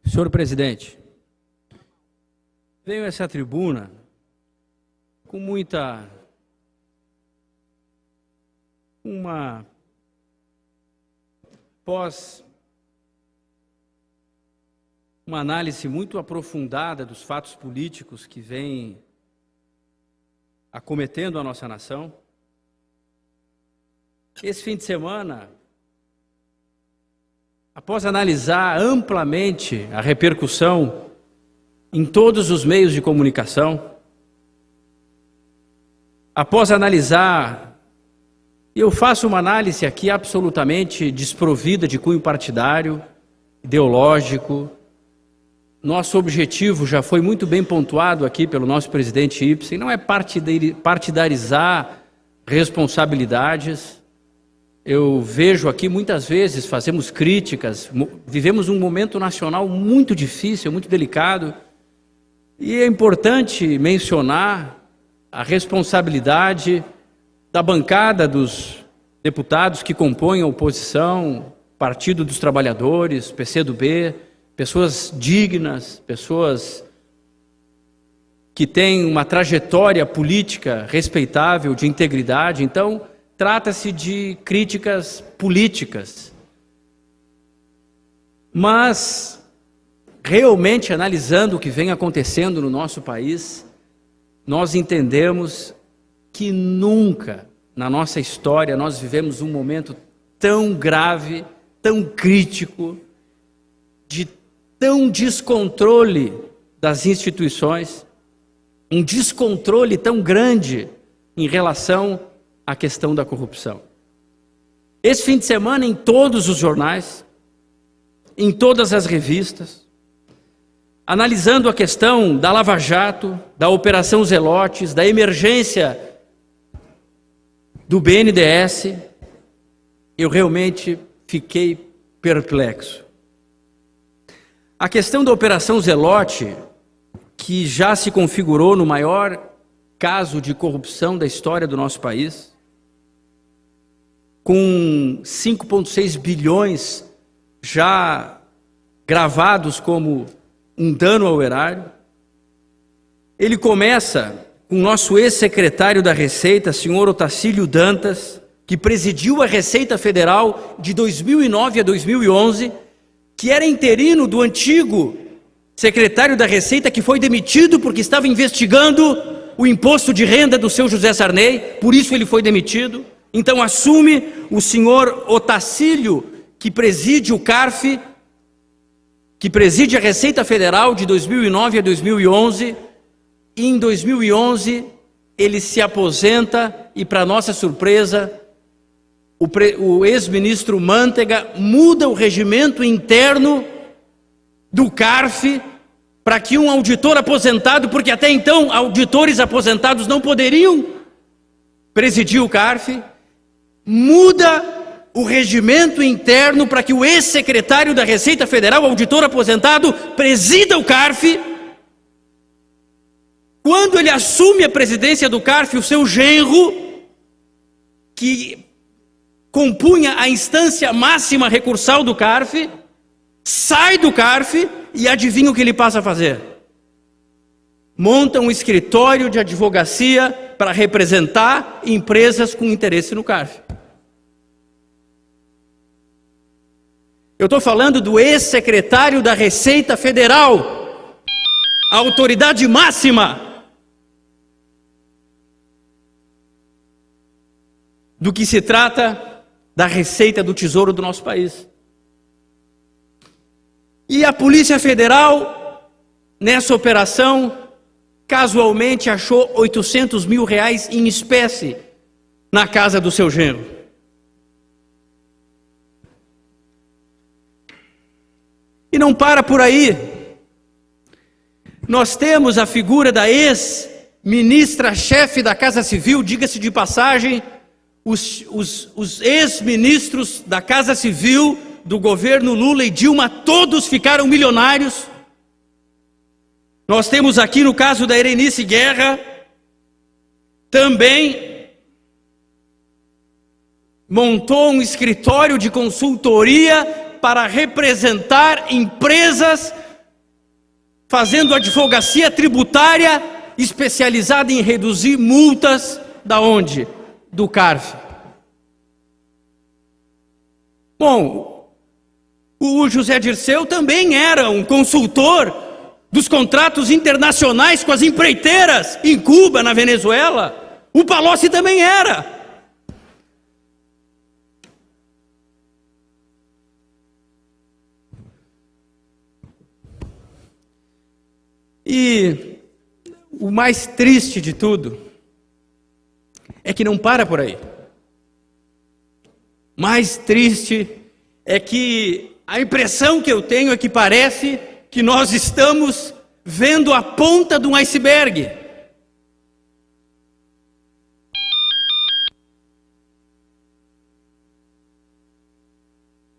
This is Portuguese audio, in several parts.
Senhor presidente, venho a essa tribuna com após uma análise muito aprofundada dos fatos políticos que vêm acometendo a nossa nação. Esse fim de semana, após analisar amplamente a repercussão em todos os meios de comunicação, após analisar, eu faço uma análise aqui absolutamente desprovida de cunho partidário, ideológico. Nosso objetivo já foi muito bem pontuado aqui pelo nosso presidente Ibsen, não é partidarizar responsabilidades. Eu vejo aqui muitas vezes, fazemos críticas, vivemos um momento nacional muito difícil, muito delicado, e é importante mencionar a responsabilidade da bancada dos deputados que compõem a oposição, Partido dos Trabalhadores, PCdoB, pessoas dignas, pessoas que têm uma trajetória política respeitável, de integridade. Então, trata-se de críticas políticas. Mas, realmente, analisando o que vem acontecendo no nosso país, nós entendemos que nunca na nossa história nós vivemos um momento tão grave, tão crítico, de tão descontrole das instituições, um descontrole tão grande em relação à questão da corrupção. Esse fim de semana, em todos os jornais, em todas as revistas, analisando a questão da Lava Jato, da Operação Zelotes, da emergência do BNDES, eu realmente fiquei perplexo. A questão da Operação Zelote, que já se configurou no maior caso de corrupção da história do nosso país, com 5,6 bilhões já gravados como um dano ao erário. Ele começa com o nosso ex-secretário da Receita, senhor Otacílio Dantas, que presidiu a Receita Federal de 2009 a 2011, que era interino do antigo secretário da Receita, que foi demitido porque estava investigando o imposto de renda do seu José Sarney, por isso ele foi demitido. Então assume o senhor Otacílio, que preside o CARF, que preside a Receita Federal de 2009 a 2011, e em 2011 ele se aposenta e, para nossa surpresa, o ex-ministro Mantega muda o regimento interno do CARF para que um auditor aposentado, porque até então auditores aposentados não poderiam presidir o CARF, muda o regimento interno para que o ex-secretário da Receita Federal, auditor aposentado, presida o CARF. Quando ele assume a presidência do CARF, o seu genro, que compunha a instância máxima recursal do CARF, sai do CARF e adivinha o que ele passa a fazer? Monta um escritório de advocacia para representar empresas com interesse no CARF. Eu estou falando do ex-secretário da Receita Federal, a autoridade máxima do que se trata da Receita do Tesouro do nosso país. E a Polícia Federal, nessa operação, casualmente achou R$800 mil em espécie na casa do seu genro. E não para por aí. Nós temos a figura da ex-ministra-chefe da Casa Civil, diga-se de passagem, os ex-ministros da Casa Civil do governo Lula e Dilma, todos ficaram milionários. Nós temos aqui no caso da Erenice Guerra, também montou um escritório de consultoria para representar empresas fazendo advocacia tributária especializada em reduzir multas da onde? Do CARF. Bom, o José Dirceu também era um consultor dos contratos internacionais com as empreiteiras em Cuba, na Venezuela. O Palocci também era. E o mais triste de tudo é que não para por aí. Mais triste é que a impressão que eu tenho é que parece que nós estamos vendo a ponta de um iceberg.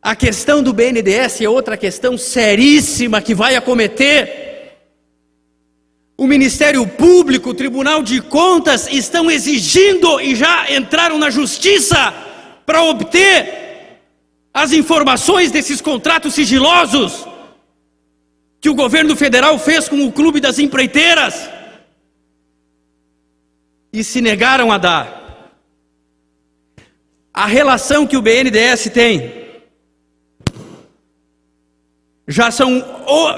A questão do BNDES é outra questão seríssima que vai acometer. O Ministério Público, o Tribunal de Contas estão exigindo e já entraram na justiça para obter as informações desses contratos sigilosos que o governo federal fez com o Clube das Empreiteiras e se negaram a dar. A relação que o BNDES tem já são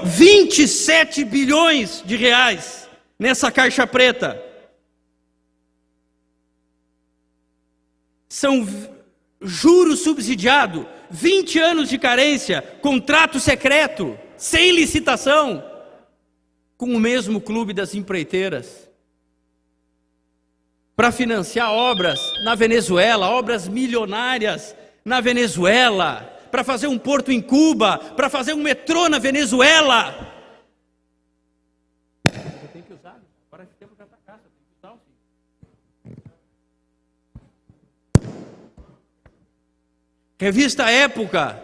27 bilhões de reais nessa caixa preta. São juros subsidiados, 20 anos de carência, contrato secreto, sem licitação, com o mesmo Clube das Empreiteiras, para financiar obras na Venezuela, obras milionárias na Venezuela, para fazer um porto em Cuba, para fazer um metrô na Venezuela. Você tem que usar, agora é tempo para atacar, você tem que usar o fim. Revista Época,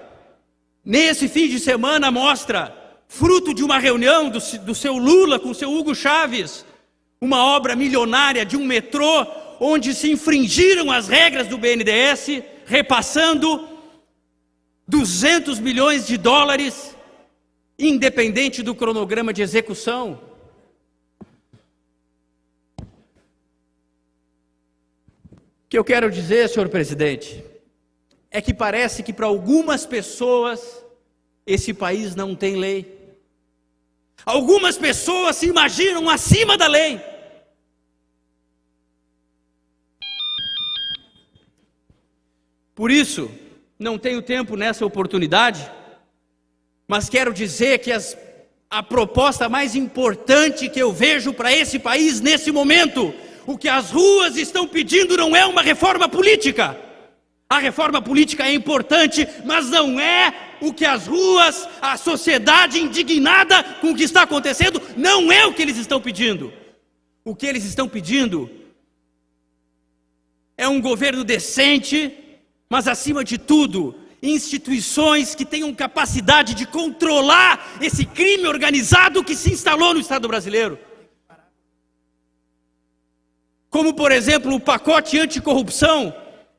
nesse fim de semana, mostra, fruto de uma reunião do seu Lula com o seu Hugo Chávez, uma obra milionária de um metrô, onde se infringiram as regras do BNDES, repassando 200 milhões de dólares, independente do cronograma de execução. O que eu quero dizer, senhor presidente, é que parece que para algumas pessoas esse país não tem lei. Algumas pessoas se imaginam acima da lei. Por isso, não tenho tempo nessa oportunidade, mas quero dizer que a proposta mais importante que eu vejo para esse país nesse momento, o que as ruas estão pedindo não é uma reforma política. A reforma política é importante, mas não é o que as ruas, a sociedade indignada com o que está acontecendo, não é o que eles estão pedindo. O que eles estão pedindo é um governo decente, mas acima de tudo, instituições que tenham capacidade de controlar esse crime organizado que se instalou no Estado brasileiro. Como, por exemplo, o pacote anticorrupção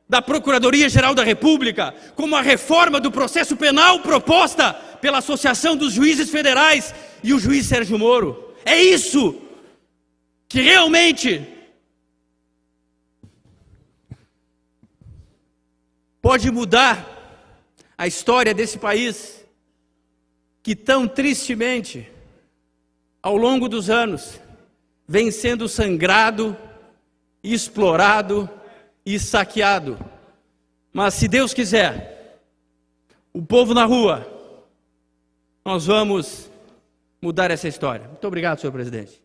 da Procuradoria-Geral da República, como a reforma do processo penal proposta pela Associação dos Juízes Federais e o juiz Sérgio Moro. É isso que realmente pode mudar a história desse país, que tão tristemente, ao longo dos anos, vem sendo sangrado, explorado e saqueado. Mas se Deus quiser, o povo na rua, nós vamos mudar essa história. Muito obrigado, senhor presidente.